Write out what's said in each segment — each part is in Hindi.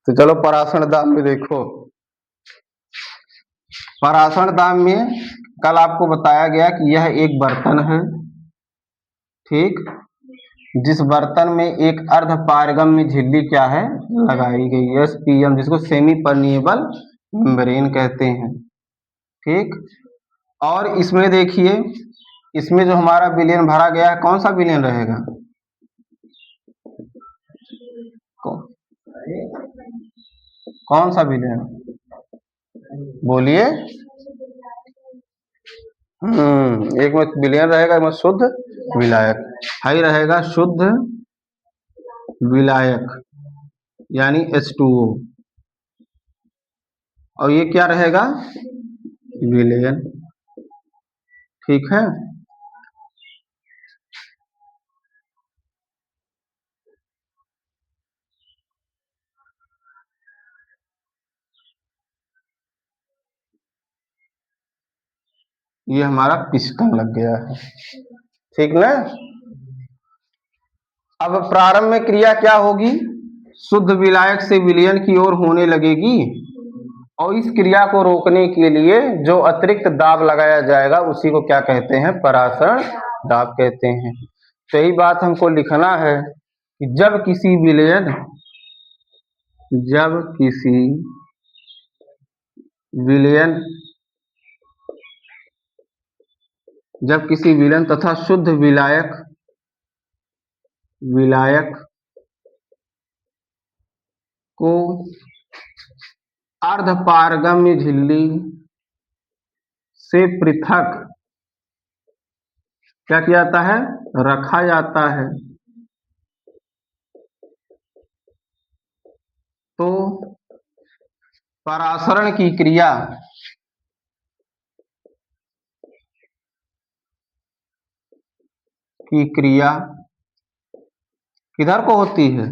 तो चलो परासरण दाब में देखो। परासरण दाब में कल आपको बताया गया कि यह एक बर्तन है, ठीक, जिस बर्तन में एक अर्ध पारगम्य झिल्ली क्या है लगाई गई, एसपीएम, जिसको सेमी परमिएबल मेम्ब्रेन कहते हैं, ठीक। और इसमें देखिए, इसमें जो हमारा विलयन भरा गया है, कौन सा विलयन रहेगा? कौन सा विलयन बोलिए? एक में विलयन रहेगा, एक में शुद्ध विलायक। हाई रहेगा शुद्ध विलायक यानी H2O, और ये क्या रहेगा? विलयन, ठीक है। ये हमारा पिस्टन लग गया है, ठीक ना। अब प्रारंभ में क्रिया क्या होगी? शुद्ध विलायक से विलयन की ओर होने लगेगी, और इस क्रिया को रोकने के लिए जो अतिरिक्त दाब लगाया जाएगा उसी को क्या कहते हैं? परासरण दाब कहते हैं। तो यही बात हमको लिखना है कि जब किसी विलयन तथा शुद्ध विलायक को अर्धपारगम्य झिल्ली से पृथक क्या किया जाता है? रखा जाता है, तो परासरण की क्रिया किधर को होती है?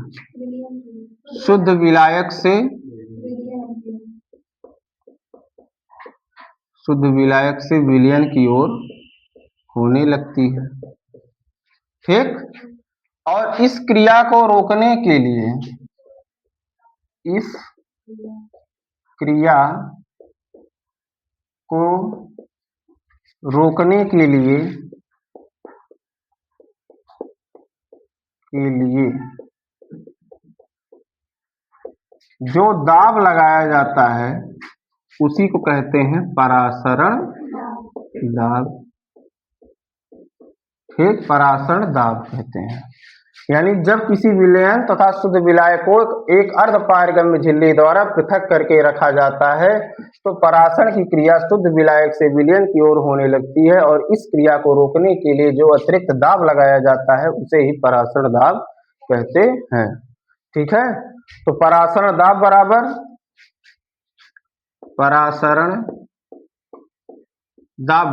शुद्ध विलायक से विलयन की ओर होने लगती है, ठीक। और इस क्रिया को रोकने के लिए, जो दाब लगाया जाता है उसी को कहते हैं परासरण दाब, ठीक, परासरण दाब कहते हैं। यानी जब किसी विलयन तथा शुद्ध विलायक को एक अर्धपारगम्य झिल्ली द्वारा पृथक करके रखा जाता है तो परासरण की क्रिया शुद्ध विलायक से विलयन की ओर होने लगती है, और इस क्रिया को रोकने के लिए जो अतिरिक्त दाब लगाया जाता है उसे ही परासरण दाब कहते हैं, ठीक है। तो परासरण दाब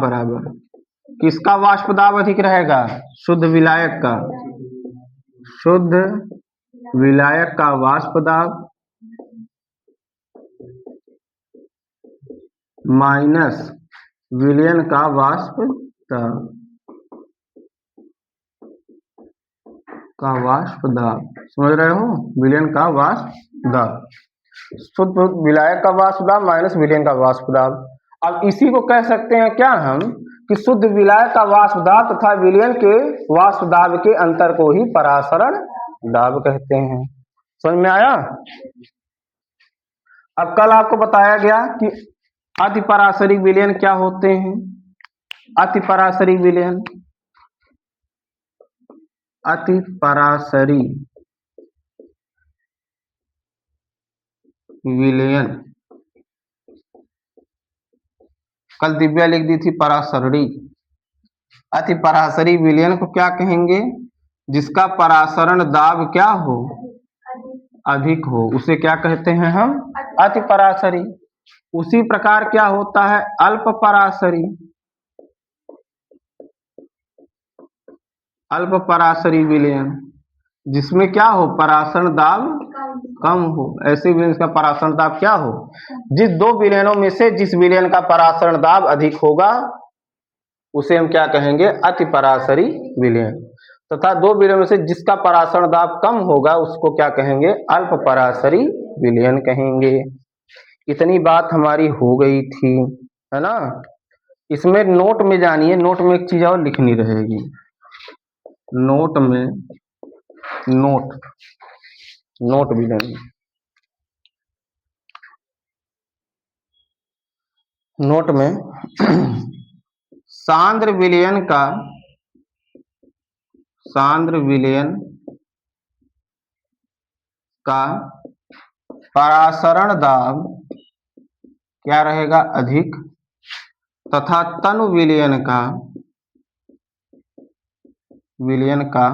बराबर किसका वाष्प दाब अधिक रहेगा? शुद्ध विलायक का। शुद्ध विलायक का वाष्प दाब माइनस विलयन का वाष्प दाब, समझ रहे हो? विलयन का वाष्प दाब, शुद्ध विलायक का वाष्प दाब माइनस विलयन का वाष्प दाब। अब इसी को कह सकते हैं क्या हम कि शुद्ध विलायक का वाष्प दाब तथा विलयन के वाष्प दाब के अंतर को ही परासरण दाब कहते हैं। समझ में आया? अब कल आपको बताया गया कि अतिपरासरी विलयन क्या होते हैं। अतिपरासरी विलयन कल दिव्या लिख दी थी परासरणी। अतिपरासरी विलयन को क्या कहेंगे? जिसका परासरण दाब क्या हो? अधिक हो, उसे क्या कहते हैं हम? अतिपरासरी। उसी प्रकार क्या होता है? अल्पपरासरी विलयन, जिसमें क्या हो? परासरण दाब कम हो। ऐसे विलयन का परासरण दाब क्या हो? जिस दो विलयनों में से जिस विलयन का परासरण दाब अधिक होगा उसे हम क्या कहेंगे? अतिपरासरी विलयन। तथा दो विलयनों में से जिसका परासरण दाब कम होगा उसको क्या कहेंगे? अल्पपरासरी विलयन कहेंगे। इतनी बात हमारी हो गई थी, है ना। इसमें नोट में जानिए, नोट में एक चीज और लिखनी रहेगी। नोट में नोट विलयन, नोट में सांद्र विलयन का परासरण दाब क्या रहेगा, अधिक, तथा तनु विलयन का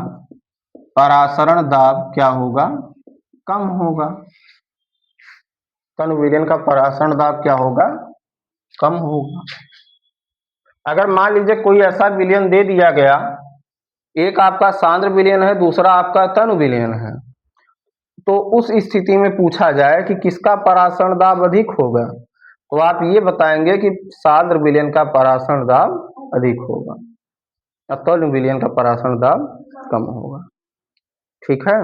परासरण दाब क्या होगा, कम होगा। तनु विलयन का परासरण दाब क्या होगा, कम होगा। अगर मान लीजिए कोई ऐसा विलयन दे दिया गया, एक आपका सांद्र विलयन है, दूसरा आपका तनु विलयन है, तो उस स्थिति में पूछा जाए कि किसका परासरण दाब अधिक होगा, तो आप ये बताएंगे कि सांद्र विलयन का परासरण दाब अधिक होगा और तनु विलयन का परासरण दाब कम होगा। ठीक है।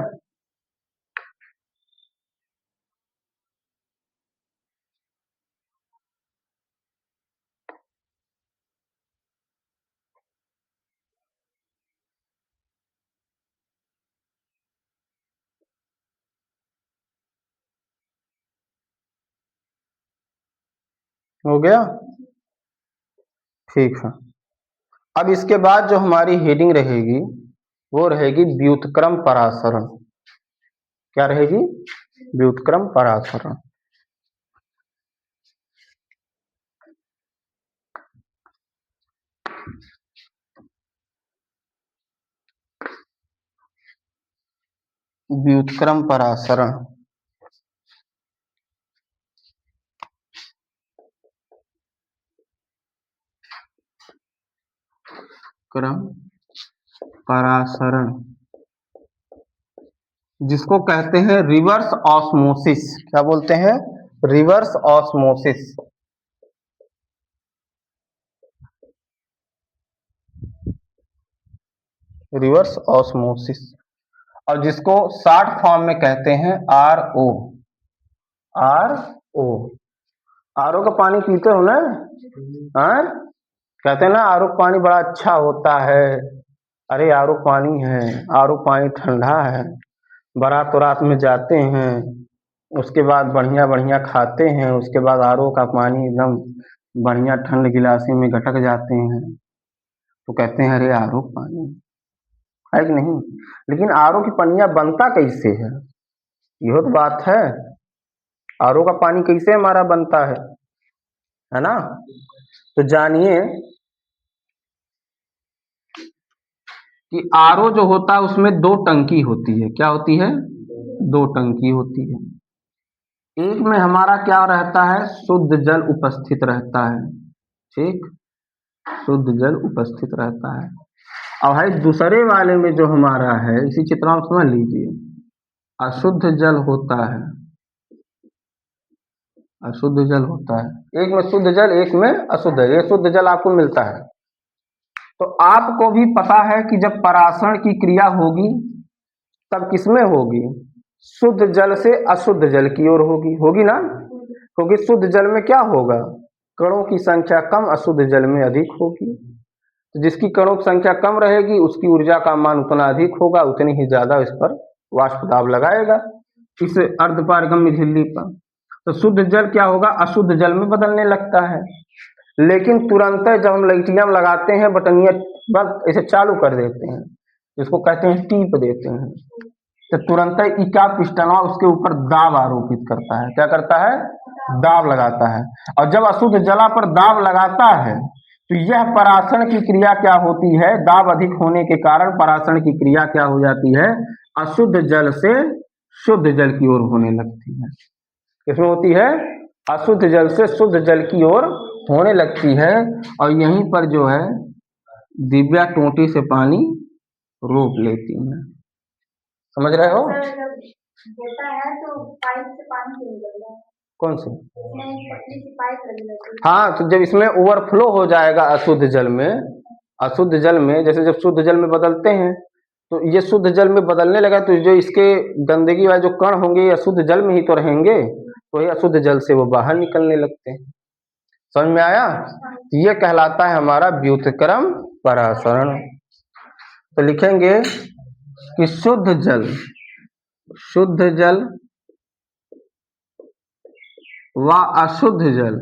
हो गया। ठीक है। अब इसके बाद जो हमारी हेडिंग रहेगी वो रहेगी व्युत्क्रम परासरण। क्या रहेगी, व्युत्क्रम परासरण। व्युत्क्रम परासरण, क्रम परासरण, जिसको कहते हैं रिवर्स ऑस्मोसिस। क्या बोलते हैं, रिवर्स ऑस्मोसिस। रिवर्स ऑस्मोसिस, और जिसको शॉर्ट फॉर्म में कहते हैं RO। RO का पानी पीते हो ना, हाँ? कहते हैं ना RO का पानी बड़ा अच्छा होता है। अरे RO पानी है, RO पानी ठंडा है। बारात वरात में जाते हैं, उसके बाद बढ़िया बढ़िया खाते हैं, उसके बाद RO का पानी एकदम बढ़िया ठंड गिलासी में गटक जाते हैं, तो कहते हैं अरे RO पानी है कि नहीं। लेकिन RO की पनिया बनता कैसे है, यह तो बात है। RO का पानी कैसे हमारा बनता है ना। तो जानिए कि RO जो होता है उसमें दो टंकी होती है। क्या होती है, दो टंकी होती है। एक में हमारा क्या रहता है, शुद्ध जल उपस्थित रहता है। ठीक, शुद्ध जल उपस्थित रहता है। और भाई दूसरे वाले में जो हमारा है, इसी चित्र में समझ लीजिए, अशुद्ध जल होता है। अशुद्ध जल होता है, एक में शुद्ध जल, एक में अशुद्ध जल। ये शुद्ध जल आपको मिलता है। तो आपको भी पता है कि जब परासरण की क्रिया होगी तब किसमें होगी, शुद्ध जल से अशुद्ध जल की ओर होगी ना। क्योंकि शुद्ध जल में क्या होगा, कणों की संख्या कम, अशुद्ध जल में अधिक होगी। तो जिसकी कणों की संख्या कम रहेगी उसकी ऊर्जा का मान उतना अधिक होगा, उतनी ही ज्यादा इस पर वाष्प दाब लगाएगा इस अर्धपारगम्य झिल्ली पर। तो शुद्ध जल क्या होगा, अशुद्ध जल में बदलने लगता है। लेकिन तुरंत जब हम लिथियम लगाते हैं, बटनिया बस ऐसे चालू कर देते हैं, जिसको कहते हैं टीप देते हैं, तो तुरंत इका पिस्टनवा उसके ऊपर दाब आरोपित करता है। क्या करता है, दाब लगाता है। और जब अशुद्ध जला पर दाब लगाता है तो यह परासरण की क्रिया क्या होती है, दाब अधिक होने के कारण परासरण की क्रिया क्या हो जाती है, अशुद्ध जल से शुद्ध जल की ओर होने लगती है। किसमें होती है, अशुद्ध जल से शुद्ध जल की ओर होने लगती है। और यहीं पर जो है दिव्या टोटी से पानी रोक लेती है। समझ रहे हो, होता है तो पाइप से पानी निकलता है। कौन से, पतली सी पाइप लगी रहती है। हाँ, तो जब इसमें ओवरफ्लो हो जाएगा अशुद्ध जल में, अशुद्ध जल में जैसे जब शुद्ध जल में बदलते हैं तो ये शुद्ध जल में बदलने लगा, तो जो इसके गंदगी वाले जो कण होंगे ये अशुद्ध जल में ही तो रहेंगे, तो ये अशुद्ध जल से वो बाहर निकलने लगते हैं। समझ में आया? तो ये कहलाता है हमारा व्युत्क्रम परासरण। तो लिखेंगे कि शुद्ध जल व अशुद्ध जल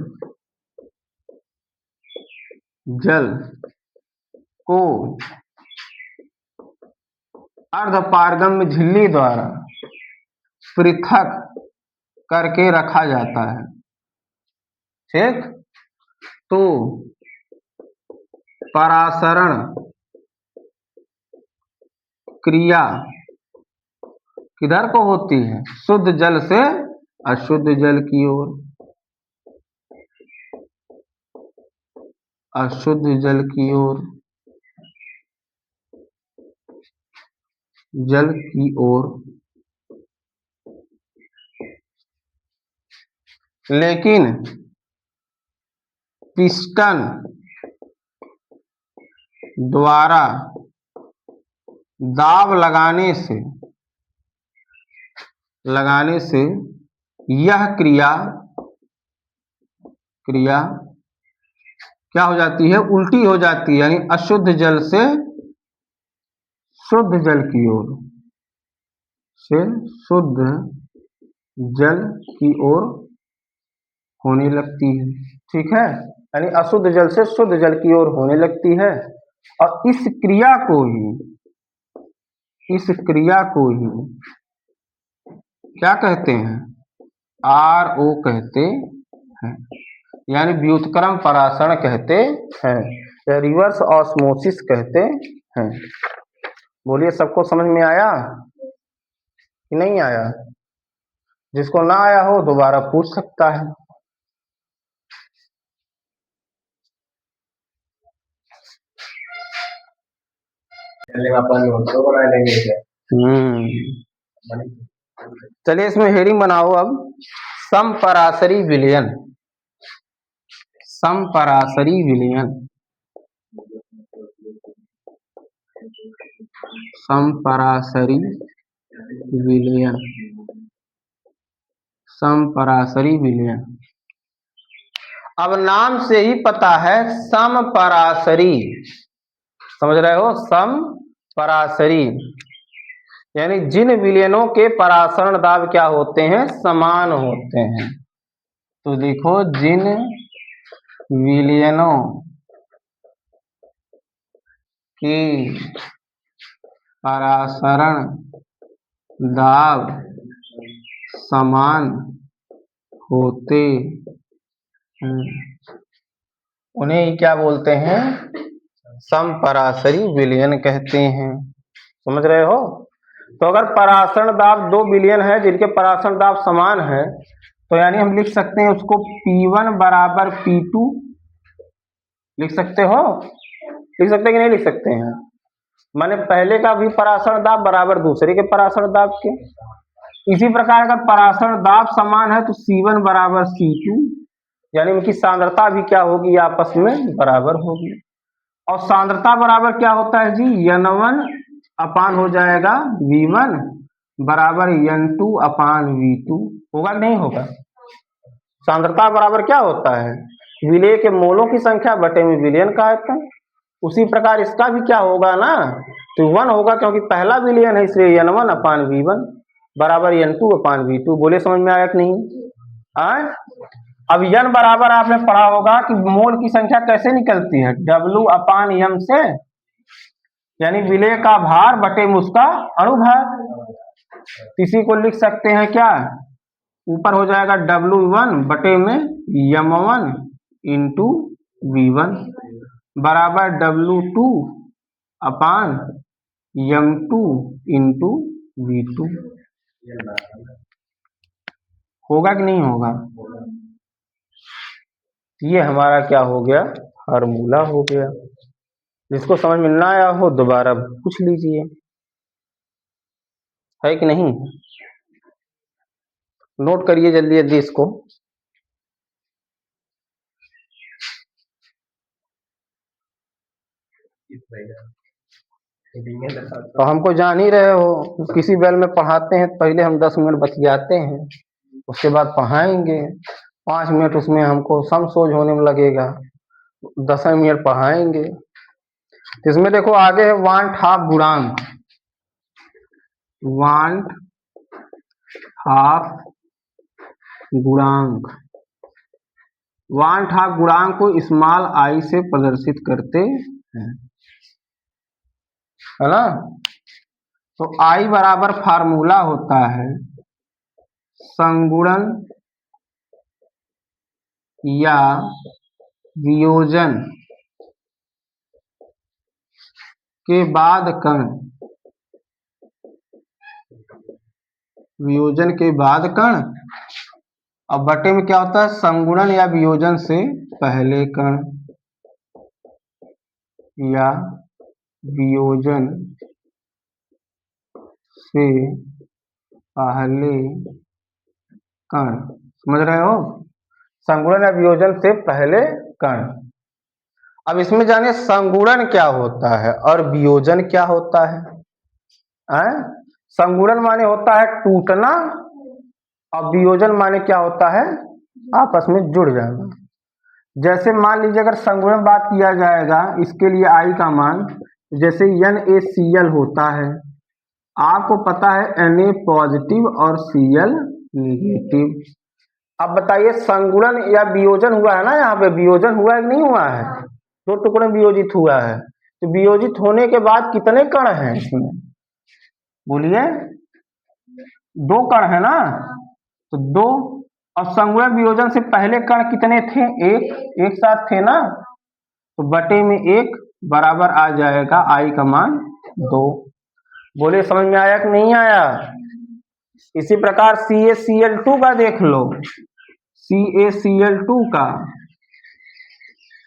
को अर्धपारगम्य झिल्ली द्वारा पृथक करके रखा जाता है। ठीक, तो परासरण क्रिया किधर को होती है? शुद्ध जल से अशुद्ध जल की ओर, अशुद्ध जल की ओर, जल की ओर। लेकिन पिस्टन द्वारा दाब लगाने से यह क्रिया क्या हो जाती है? उल्टी हो जाती है, यानी अशुद्ध जल से शुद्ध जल की ओर, शुद्ध जल की ओर होने लगती है। ठीक है, यानी अशुद्ध जल से शुद्ध जल की ओर होने लगती है। और इस क्रिया को ही क्या कहते हैं? RO कहते हैं, यानी व्युत्क्रम परासरण कहते हैं या रिवर्स ऑस्मोसिस कहते हैं। बोलिए, सबको समझ में आया कि नहीं आया? जिसको ना आया हो दोबारा पूछ सकता है। चलिए इसमें हेडिंग बनाओ अब, समपरासरी विलयन। समपरासरी विलयन, समपरासरी विलयन, समपरासरी विलयन। अब नाम से ही पता है समपरासरी, समझ रहे हो? समपरासरी यानी जिन विलयनों के परासरण दाब क्या होते हैं? समान होते हैं। तो देखो, जिन विलयनों के परासरण दाब समान होते हैं उन्हें ही क्या बोलते हैं? समपरासरी विलयन कहते हैं। समझ रहे हो? तो अगर परासरण दाब 2 विलयन है जिनके परासरण दाब समान है, तो यानी हम लिख सकते हैं उसको P1 बराबर P2 लिख सकते हो? लिख सकते कि नहीं लिख सकते हैं? माने पहले का भी परासरण दाब बराबर दूसरे के परासरण दाब के। इसी प्रकार अगर परासरण दाब समान है तो C1 बराबर C2, यानी उनकी सांद्रता भी क्या होगी? आपस में बराबर होगी। और सांद्रता बराबर क्या होता है जी? N1 अपान हो जाएगा V1 बराबर N2 अपान V2। होगा कि नहीं होगा? सांद्रता बराबर क्या होता है? विलय के मोलों की संख्या बटे में विलयन का आयतन। उसी प्रकार इसका भी क्या होगा ना? तो 1 होगा, क्योंकि पहला विलयन है इसलिए N1 अपान V1 बराबर N2 अपान V2। बोले समझ में आया कि नहीं? अब N बराबर आपने पढ़ा होगा कि मोल की संख्या कैसे निकलती है? W अपान M से, यानी विलय का भार बटे में उसका अणुभार। इसी को लिख सकते हैं क्या? ऊपर हो जाएगा W1 बटे में M1 इंटू V1 बराबर W2 अपान M2 इंटू V2। होगा कि नहीं होगा? ये हमारा क्या हो गया? फार्मूला हो गया। जिसको समझ में ना आया हो दोबारा पूछ लीजिए, है कि नहीं? नोट करिए जल्दी जल्दी इसको। तो हमको जान ही रहे हो, किसी बैल में पढ़ाते हैं पहले हम 10 मिनट बतियाते हैं, उसके बाद पढ़ाएंगे 5 मिनट, उसमें हमको सम सोच होने में लगेगा, 10 मिनट पढ़ाएंगे। इसमें देखो आगे है वांट हाफ गुणांक, वांट हाफ गुणांक, वांट हाफ गुणांक को स्मॉल आई से प्रदर्शित करते हैं, है ना। तो आई बराबर फार्मूला होता है संगुणन या वियोजन के बाद कण, वियोजन के बाद कण। अब बटे में क्या होता है, संगुणन या वियोजन से पहले कण या वियोजन से पहले कण, समझ रहे हो, संगुणन या वियोजन से पहले कण। अब इसमें जानिए संगुणन क्या होता है और वियोजन क्या होता है? संगुणन माने होता है टूटना और वियोजन माने क्या होता है, आपस में जुड़ जाना। जैसे मान लीजिए अगर संगुणन बात किया जाएगा, इसके लिए आई का मान जैसे NaCl होता है, आपको पता है Na पॉजिटिव और Cl निगेटिव। अब बताइए संगुणन या वियोजन हुआ है ना, यहाँ पे वियोजन हुआ है कि नहीं हुआ है, 2 टुकड़े वियोजित हुआ है। तो वियोजित होने के बाद कितने कण हैं इसमें, बोलिए 2 कण है ना, तो 2। और संगुणन वियोजन से पहले कण कितने थे, एक साथ थे ना, तो बटे में 1 बराबर आ जाएगा आई का मान 2। बोले समझ में आया कि नहीं आया। इसी प्रकार CaCl2 का देख लो, CaCl2 का,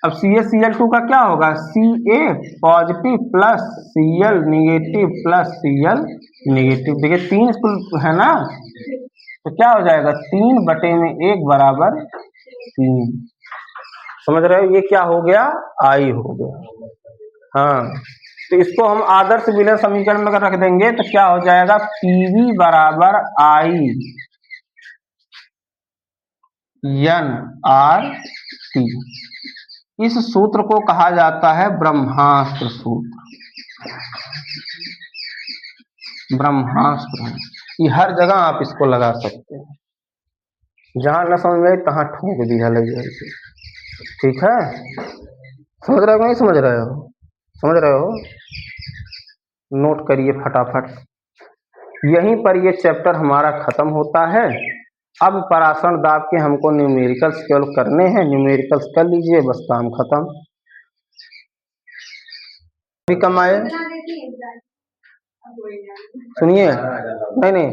अब CaCl2 का क्या होगा, Ca positive plus Cl negative plus Cl negative, देखिए 3 है ना, तो क्या हो जाएगा 3 बटे में 1 बराबर 3, समझ रहे हो, ये क्या हो गया, आई हो गया। हाँ, तो इसको हम आदर्श विलयन समीकरण में अगर रख देंगे तो क्या हो जाएगा, PV बराबर आई NRT। इस सूत्र को कहा जाता है ब्रह्मास्त्र सूत्र, ब्रह्मास्त्र। ये हर जगह आप इसको लगा सकते हैं, जहां न समझ में तहां ठोक दिया लग जाए, ठीक है। समझ रहे हो नहीं समझ रहे हो, समझ रहे हो, नोट करिए फटाफट। यहीं पर ये चैप्टर हमारा खत्म होता है। अब परासरण दाब के हमको न्यूमेरिकल्स केवल करने हैं, न्यूमेरिकल्स कर लीजिए, बस काम खत्म। भी कम आए, सुनिए, नहीं,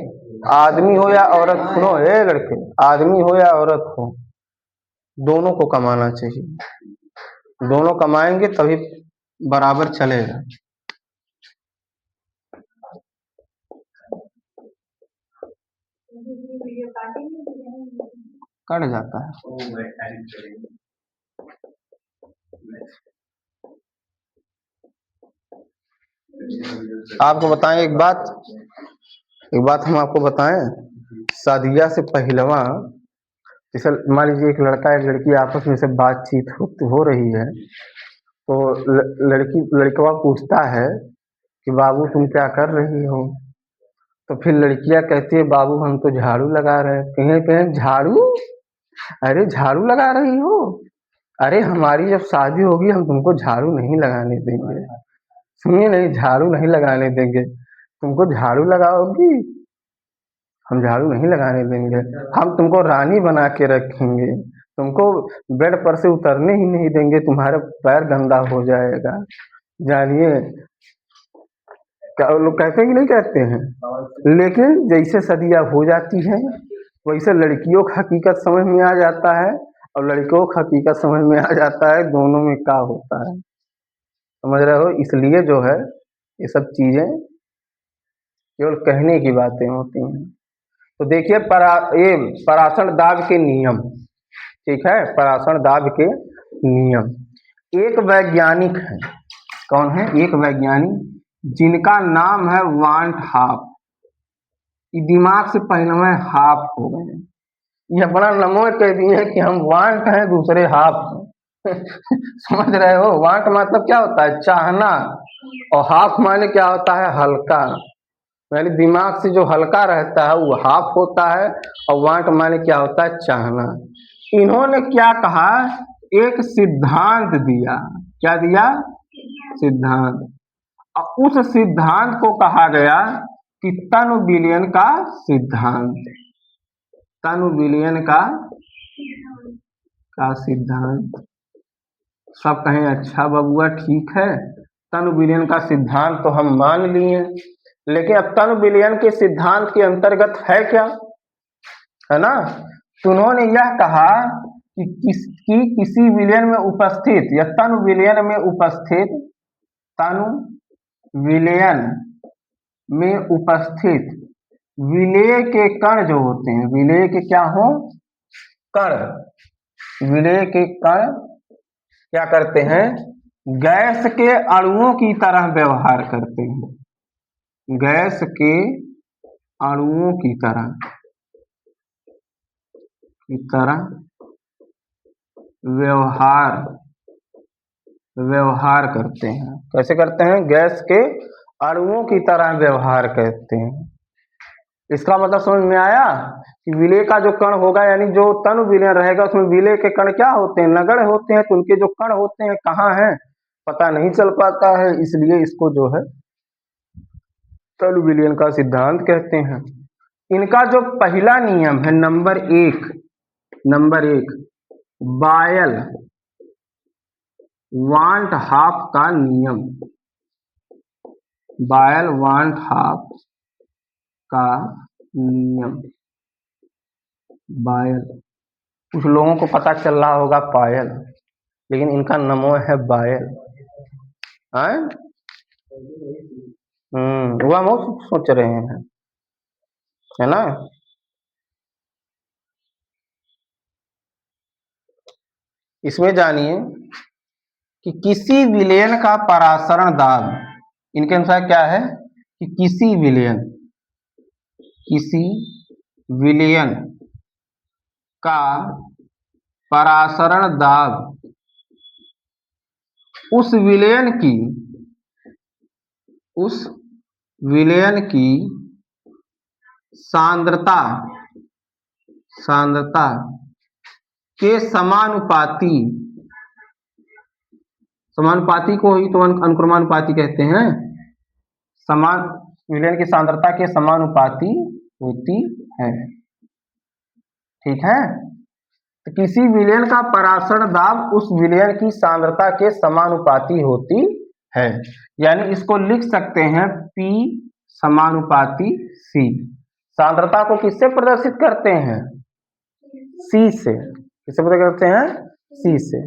आदमी हो या औरत, सुनो हे लड़के, आदमी हो या औरत हो, दोनों को कमाना चाहिए, दोनों कमाएंगे तभी बराबर चलेगा। कट जाता है। आपको बताएं एक बात हम आपको बताएं, शादिया से पहलवा, जैसे मान लीजिए एक लड़का एक लड़की आपस में से बातचीत हो रही है, तो लड़कवा पूछता है कि बाबू तुम क्या कर रही हो, तो फिर लड़कियां कहती है बाबू हम तो झाड़ू लगा रहे हैं। कहें झाड़ू, अरे झाड़ू लगा रही हो, अरे हमारी जब शादी होगी हम तुमको झाड़ू नहीं लगाने देंगे, सुनिए नहीं, झाड़ू नहीं लगाने देंगे, तुमको झाड़ू लगाओगी, हम झाड़ू नहीं लगाने देंगे, हम तुमको रानी बना के रखेंगे, तुमको बेड पर से उतरने ही नहीं देंगे, तुम्हारा पैर गंदा हो जाएगा, जानिए। क्या लोग कहते हैं कि नहीं कहते हैं। लेकिन जैसे सदियां हो जाती हैं वैसे लड़कियों का हकीकत समझ में आ जाता है और लड़कों का हकीकत समझ में आ जाता है, दोनों में क्या होता है, समझ रहे हो। इसलिए जो है ये सब चीजें केवल कहने की बातें होती हैं। तो देखिए ये परासरण दाब के नियम, ठीक है, परासरण दाब के नियम। एक वैज्ञानिक है, कौन है, एक वैज्ञानिक जिनका नाम है वांट हाफ, ये दिमाग से पहले में हाफ हो गए। ये बड़ा नमो कह दिए कि हम वांट हैं, दूसरे हाफ हैं। समझ रहे हो? वांट मतलब क्या होता है? चाहना। और हाफ माने क्या होता है? हल्का। यानी दिमाग से जो हल्का रहता है वो हाफ होता है, और वांट माने क्या होता है? चाहना। इन्होंने क्या कहा? एक सिद्धांत दिया। क्या दिया? सिद्धांत। और उस सिद्धांत को कहा गया कि तनु विलयन का सिद्धांत। तनु विलयन का सिद्धांत। सब कहें अच्छा बबुआ ठीक है, तनु विलयन का सिद्धांत तो हम मान लिए, लेकिन अब तनु विलयन के सिद्धांत के अंतर्गत है क्या? है ना? तो उन्होंने यह कहा कि किसी विलयन में उपस्थित या तनु विलयन में उपस्थित, तनु विलयन में उपस्थित विलेय के कण जो होते हैं, विलेय के क्या हो? कण। विलेय के कण क्या करते हैं? गैस के अणुओं की तरह व्यवहार करते हैं। गैस के अणुओं की तरह व्यवहार करते हैं। कैसे करते हैं? गैस के अणुओं की तरह व्यवहार करते हैं। इसका मतलब समझ में आया कि विलेय का जो कण होगा, यानी जो तनु विलयन रहेगा, उसमें विलेय के कण क्या होते हैं? नगण्य होते हैं। तो उनके जो कण होते हैं कहाँ हैं पता नहीं चल पाता है, इसलिए इसको जो है तनु विलयन का सिद्धांत कहते हैं। इनका जो पहला नियम है, नंबर एक बायल वांट हाफ का नियम। बायल वांट हाफ का नियम। बायल, कुछ लोगों को पता चल रहा होगा पायल, लेकिन इनका नमो है बायल। वो हम सोच रहे हैं, है ना? इसमें जानिए कि किसी विलयन का परासरण दाब, इनके अनुसार क्या है कि किसी विलयन का परासरण दाब उस विलयन की सांद्रता के समानुपाती को ही तो अनुक्रमानुपाती कहते हैं। समान विलयन की सांद्रता के समानुपाती होती है। ठीक है? तो किसी विलयन का परासरण दाब उस विलयन की सांद्रता के समानुपाती होती है। यानी इसको लिख सकते हैं P समानुपाती C। सांद्रता को किससे प्रदर्शित करते हैं? C से। किससे प्रदर्शित करते हैं? C से।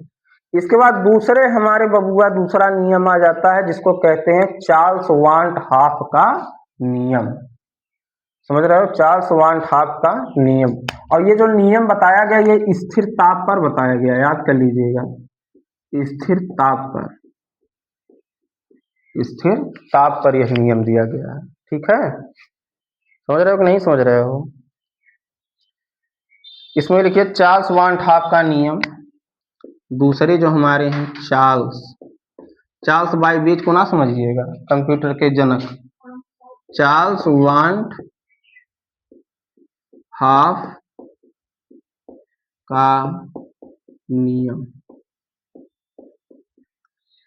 इसके बाद दूसरे हमारे बबुआ दूसरा नियम आ जाता है, जिसको कहते हैं चार्ल्स वांट हाफ का नियम। समझ रहे हो? चार्ल्स वांट हाफ का नियम। और ये जो नियम बताया गया, ये स्थिर ताप पर बताया गया, याद कर लीजिएगा। स्थिर ताप पर यह नियम दिया गया है। ठीक है? समझ रहे हो कि नहीं समझ रहे हो? इसमें लिखिए चार्ल्स वांट हाफ का नियम। दूसरे जो हमारे हैं चार्ल्स बाइबेज को ना समझिएगा, कंप्यूटर के जनक। चार्ल्स वांट हाफ का नियम।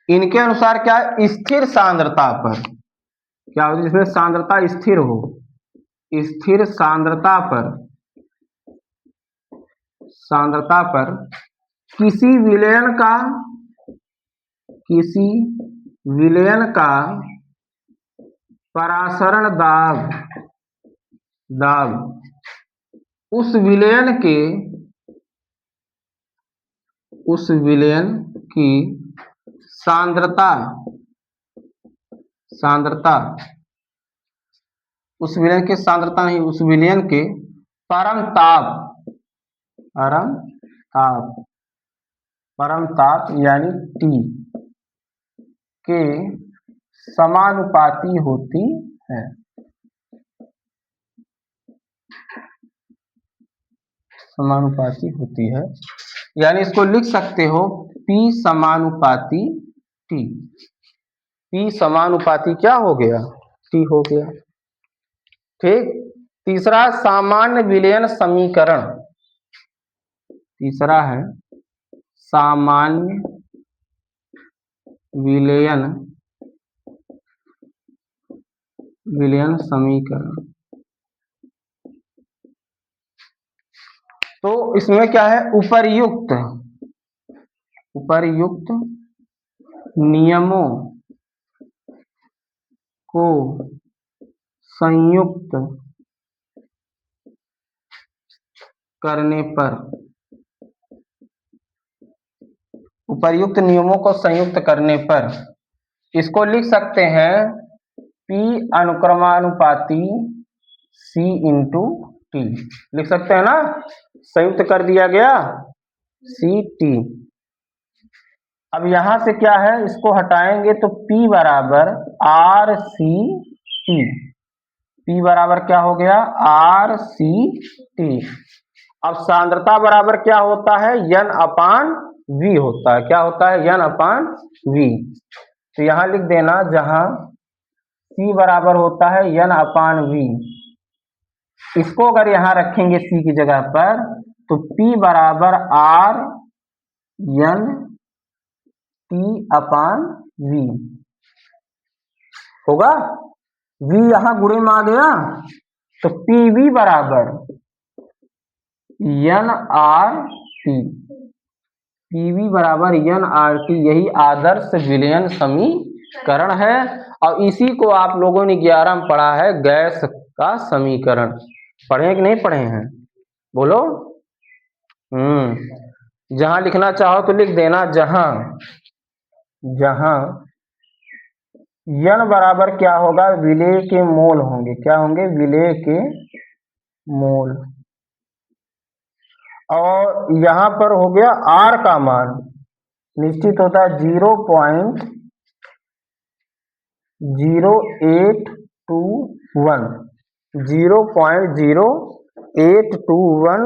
इनके अनुसार क्या? स्थिर सांद्रता पर क्या होती है? जिसमें सांद्रता स्थिर हो, स्थिर सांद्रता पर किसी विलयन का परासरण दाब उस विलयन की सांद्रता उस विलयन की सांद्रता नहीं, उस विलयन के परम ताप यानी T के समानुपाती होती है। समानुपाती होती है, यानी इसको लिख सकते हो P समानुपाती T। P समानुपाती क्या हो गया? T हो गया। ठीक। तीसरा सामान्य विलयन समीकरण। तीसरा है सामान्य विलयन समीकरण। तो इसमें क्या है? उपर्युक्त नियमों को संयुक्त करने पर, उपर्युक्त नियमों को संयुक्त करने पर इसको लिख सकते हैं P अनुक्रमानुपाती C इंटू T। लिख सकते हैं ना, संयुक्त कर दिया गया C T। अब यहां से क्या है, इसको हटाएंगे तो P बराबर R C T। P बराबर क्या हो गया? R C T। अब सांद्रता बराबर क्या होता है? N अपान V होता है। क्या होता है? N अपान V। तो यहां लिख देना, जहां C बराबर होता है N अपान V, इसको अगर यहां रखेंगे C की जगह पर, तो P बराबर R N T अपान V होगा। V यहां गुणे में आ गया, तो PV बराबर NRT। PV बराबर NRT। यही आदर्श विलयन समीकरण है, और इसी को आप लोगों ने 11 में पढ़ा है, गैस का समीकरण। पढ़े कि नहीं पढ़े हैं? बोलो। जहां लिखना चाहो तो लिख देना, जहां N बराबर क्या होगा? विलेय के मोल होंगे। क्या होंगे? विलेय के मोल। और यहां पर हो गया R का मान निश्चित होता है 0.0821। 0.0821,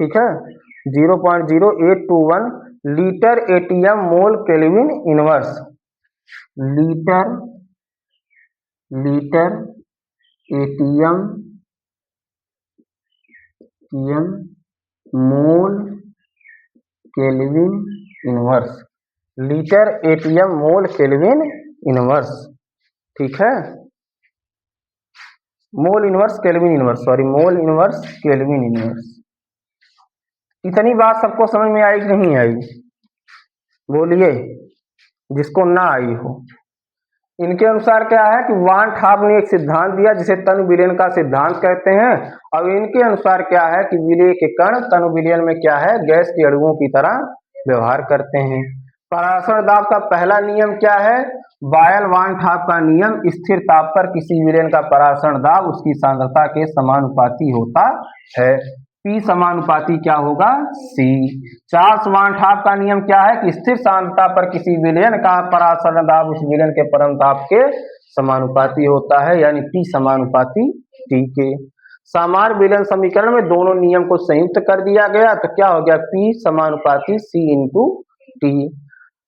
ठीक है, 0.0821 लीटर एटीएम मोल केल्विन इनवर्स। लीटर एटीएम मोल केल्विन इनवर्स। लीटर एटीएम मोल केल्विन इनवर्स, ठीक है। Mole inverse kelvin inverse, sorry, mole inverse kelvin inverse. इतनी बात सबको समझ में आई कि नहीं आई? बोलिए, जिसको ना आई हो। इनके अनुसार क्या है कि वान ठाप ने एक सिद्धांत दिया जिसे तनु विलयन का सिद्धांत कहते हैं। अब इनके अनुसार क्या है कि विलेय के कण तनु विलयन में क्या है? गैस के अणुओं की तरह व्यवहार करते हैं। परासरण दाब का पहला नियम क्या है? बायल वान ठाप का नियम। स्थिर ताप पर किसी विलयन का परासरण दाब उसकी सांद्रता के समानुपाती होता है। P समानुपाती क्या होगा? C। चार्ल्स वान ठाप का नियम क्या है कि स्थिर सांद्रता पर किसी विलयन का परासरण दाब उस विलयन के परम ताप के समानुपाती होता है, यानी P समानुपाती T के। सामान्य विलयन समीकरण में दोनों नियम को संयुक्त कर दिया गया, तो क्या हो गया? P समानुपाती C इंटू T।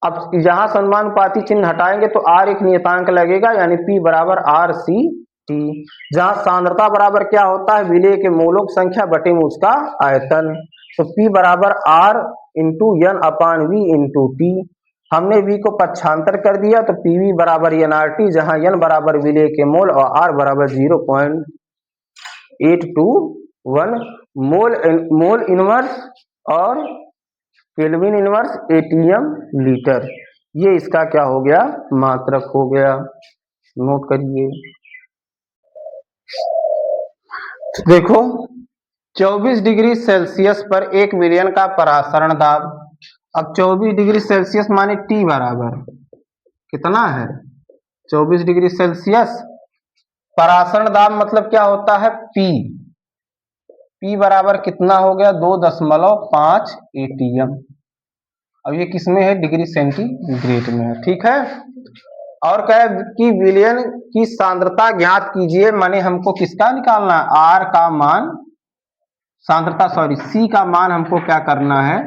अब यहां समानुपाती चिन्ह हटाएंगे तो R एक नियतांक लगेगा, यानी P बराबर RC T। जहां सांद्रता बराबर क्या होता है? विलेय के मोलों की संख्या बटे में उसका आयतन। तो P बराबर R इंटू N अपान V इंटू T। हमने V को पक्षांतर कर दिया, तो PV बराबर NRT, जहां N बराबर विलेय के मोल और R बराबर 0.821 मोल इनवर्स और केल्विन इनवर्स एटीएम लीटर। ये इसका क्या हो गया? मात्रक हो गया। नोट करिए। देखो, 24 डिग्री सेल्सियस पर एक विलयन का परासरण दाब। अब 24 डिग्री सेल्सियस माने T बराबर कितना है? 24 डिग्री सेल्सियस। परासरण दाब मतलब क्या होता है? P। P बराबर कितना हो गया? 2.5 ATM। अब ये किसमें है? डिग्री सेंटीग्रेड में है, ठीक है। और कहे कि विलयन की सांद्रता ज्ञात कीजिए, माने हमको किसका निकालना है, आर का मान, सांद्रता सॉरी सी का मान हमको क्या करना है,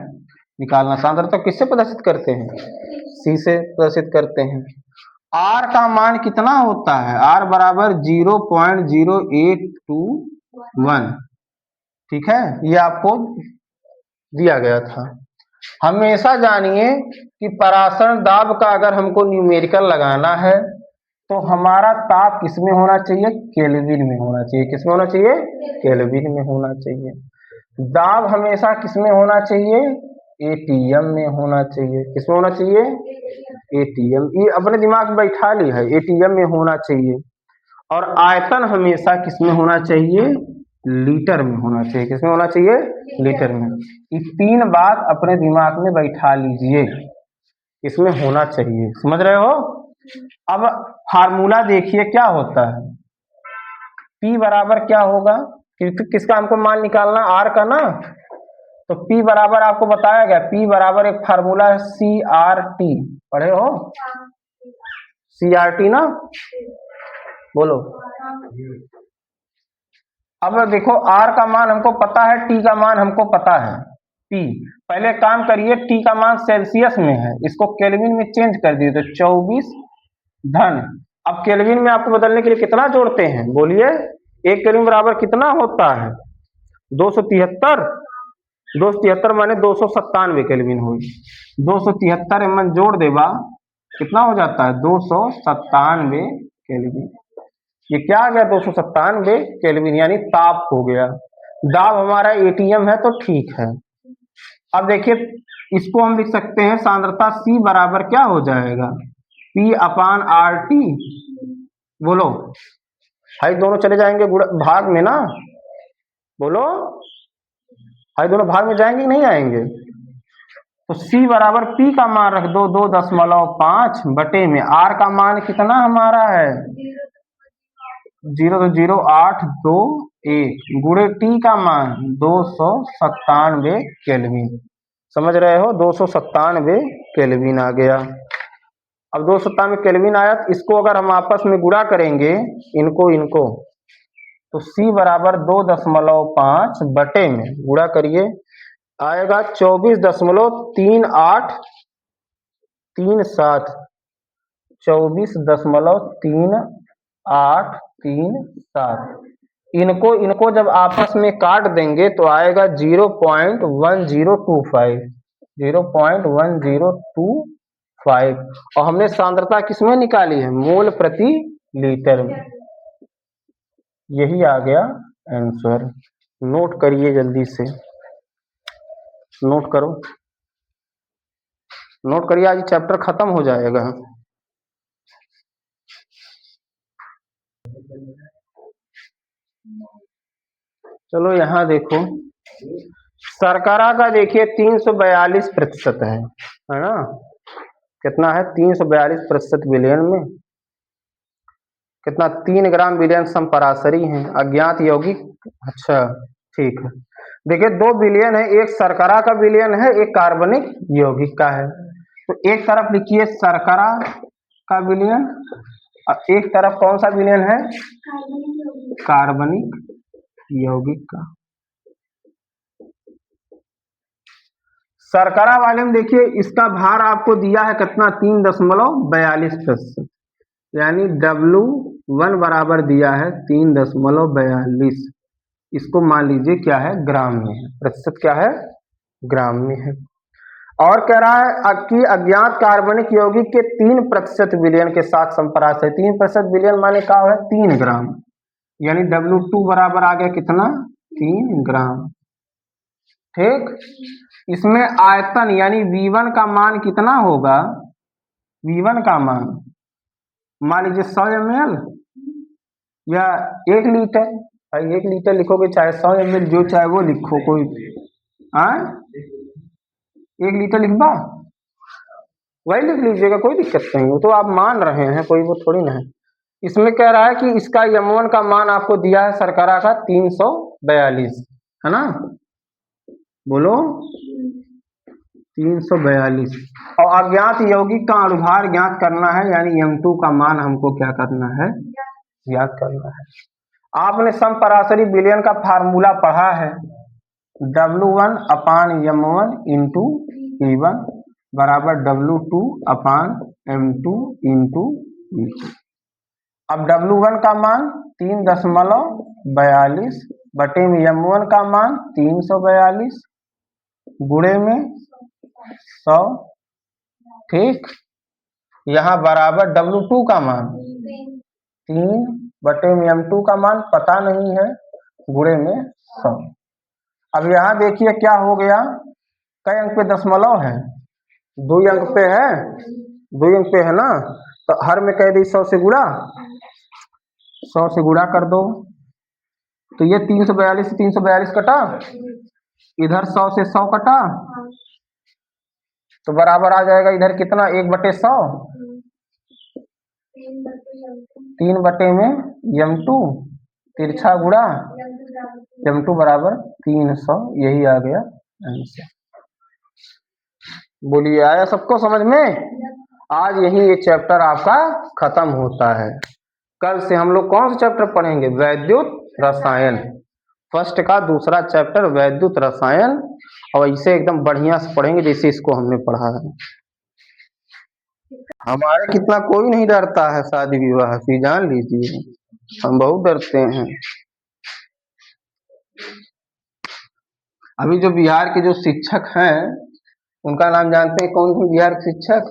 निकालना। सांद्रता किससे प्रदर्शित करते हैं, सी से प्रदर्शित करते हैं। आर का मान कितना होता है, आर बराबर 0.0821, ठीक है, ये आपको दिया गया था। हमेशा जानिए कि परासरण दाब का अगर हमको न्यूमेरिकल लगाना है तो हमारा ताप किसमें होना चाहिए, केल्विन में होना चाहिए। किसमें होना चाहिए, केल्विन में होना चाहिए। दाब हमेशा किसमें होना चाहिए, एटीएम में होना चाहिए। किसमें होना चाहिए, एटीएम। ये अपने दिमाग में बैठा ली है, एटीएम में होना चाहिए। और आयतन हमेशा किसमें होना चाहिए, लीटर में होना चाहिए। किसमें होना चाहिए, लीटर में। ये तीन बात अपने दिमाग में बैठा लीजिए, इसमें होना चाहिए। समझ रहे हो। अब फार्मूला देखिए क्या होता है, P बराबर क्या होगा, किसका हमको मान निकालना, R का ना। तो P बराबर आपको बताया गया, P बराबर एक फार्मूला है CRT, पढ़े हो CRT ना, बोलो। अब देखो R का मान हमको पता है, T का मान हमको पता है। P पहले काम करिए, T का मान सेल्सियस में है, इसको केल्विन में चेंज कर दिए तो 24 धन। अब केल्विन में आपको बदलने के लिए कितना जोड़ते हैं, बोलिए। एक केल्विन बराबर कितना होता है, 273। 273 माने 297 केल्विन हुई। 273 मन जोड़ देगा कितना हो जाता है, 297 केल्विन। ये क्या आ गया, 297 केल्विन, यानी ताप हो गया। दाब हमारा एटीएम है तो ठीक है। अब देखिए इसको हम लिख सकते हैं, सांद्रता C बराबर क्या हो जाएगा, P/RT। बोलो हाई, दोनों चले जाएंगे भाग में ना, बोलो हाई दोनों भाग में जाएंगे कि नहीं आएंगे। तो C बराबर P का मान रख दो 2.5 बटे में R का मान कितना हमारा है, 0.0821 गुणे T का मान 297 केल्विन। समझ रहे हो, 297 केल्विन आ गया। अब 297 केल्विन आया, तो इसको अगर हम आपस में गुणा करेंगे, इनको तो C बराबर 2.5 बटे में गुणा करिए, आएगा 24.3837, 24.3837। इनको जब आपस में काट देंगे तो आएगा 0.1025, 0.1025। और हमने सांद्रता किसमें निकाली है, मोल प्रति लीटर में। यही आ गया आंसर। नोट करिए जल्दी से, नोट करो, नोट करिए, आज चैप्टर खत्म हो जाएगा। चलो यहाँ देखो, शर्करा का देखिए 342% है ना, कितना है, 342% विलयन में। कितना, 3 ग्राम विलयन संपरासरी है, अज्ञात यौगिक। अच्छा ठीक है, देखिए 2 विलयन है, एक शर्करा का विलयन है, एक कार्बनिक यौगिक का है। तो एक तरफ लिखिए शर्करा का विलयन, और एक तरफ कौन सा विलयन है, कार्बनिक यौगिक का। शर्करा वाले में देखिए इसका भार आपको दिया है कितना, 3.42%, यानी W1 बराबर दिया है 3.42। इसको मान लीजिए क्या है, ग्राम में है, प्रतिशत क्या है, ग्राम में है। और कह रहा है कि अज्ञात कार्बनिक यौगिक के 3% विलयन के साथ संपरास है। 3% विलयन माने क्या है, 3 ग्राम, यानी W2 बराबर आ गया कितना, 3 ग्राम। ठीक, इसमें आयतन यानी V1 का मान कितना होगा, V1 का मान लीजिए 100 ml या 1 लीटर। 1 लीटर लिखोगे चाहे 100 ml, जो चाहे वो लिखो, कोई 1 लीटर लिखबा, वही लिख लीजिएगा, कोई दिक्कत नहीं, वो तो आप मान रहे हैं, कोई वो थोड़ी ना है। इसमें कह रहा है कि इसका M1 का मान आपको दिया है शर्करा का 342, है ना, बोलो 342। और अज्ञात यौगिक का अनुभार ज्ञात करना है, यानी M2 का मान हमको क्या करना है, ज्ञात करना है। आपने समपराशरी विलयन का फार्मूला पढ़ा है, W1/M1 इंटू E1 बराबर W2/M2 इंटू E2। अब W1 का मान 3.42 बटे में M1 का मान 342 गुणे में 100, ठीक। यहाँ बराबर W2 का मान 3 बटे में M2 का मान पता नहीं है, गुणे में 100। अब यहाँ देखिए क्या हो गया, कई अंक पे दशमलव है, 2 अंक पे है, 2 अंक पे है ना, तो हर में कह दी 100 से गुणा, 100 से गुणा कर दो, तो ये 342 से 342 कटा, इधर 100 से 100 कटा, तो बराबर आ जाएगा इधर कितना, 1/100, 3 बटे में M2 तिरछा गुणा M2 बराबर 300, यही आ गया आंसर। बोलिए आया सबको समझ में? आज यही ये चैप्टर आपका खत्म होता है। कल से हम लोग कौन सा चैप्टर पढ़ेंगे, वैद्युत रसायन, फर्स्ट का दूसरा चैप्टर वैद्युत रसायन, और इसे एकदम बढ़िया से पढ़ेंगे जैसे इसको हमने पढ़ा है। हमारे कितना कोई नहीं डरता है शादी विवाह की, जान लीजिए, हम बहुत डरते हैं। अभी जो बिहार के जो शिक्षक हैं उनका नाम जानते हैं, कौन थे बिहार के शिक्षक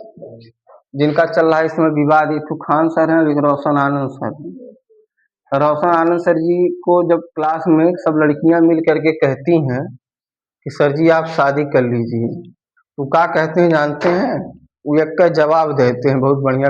जिनका चल रहा है इसमें विवाद, एक तो खान सर हैं, एक रोशन आनंद सर। रोशन आनंद सर जी को जब क्लास में सब लड़कियां मिल करके कहती हैं कि सर जी आप शादी कर लीजिए, तो क्या कहते हैं जानते हैं, वो एक का जवाब देते हैं बहुत बढ़िया।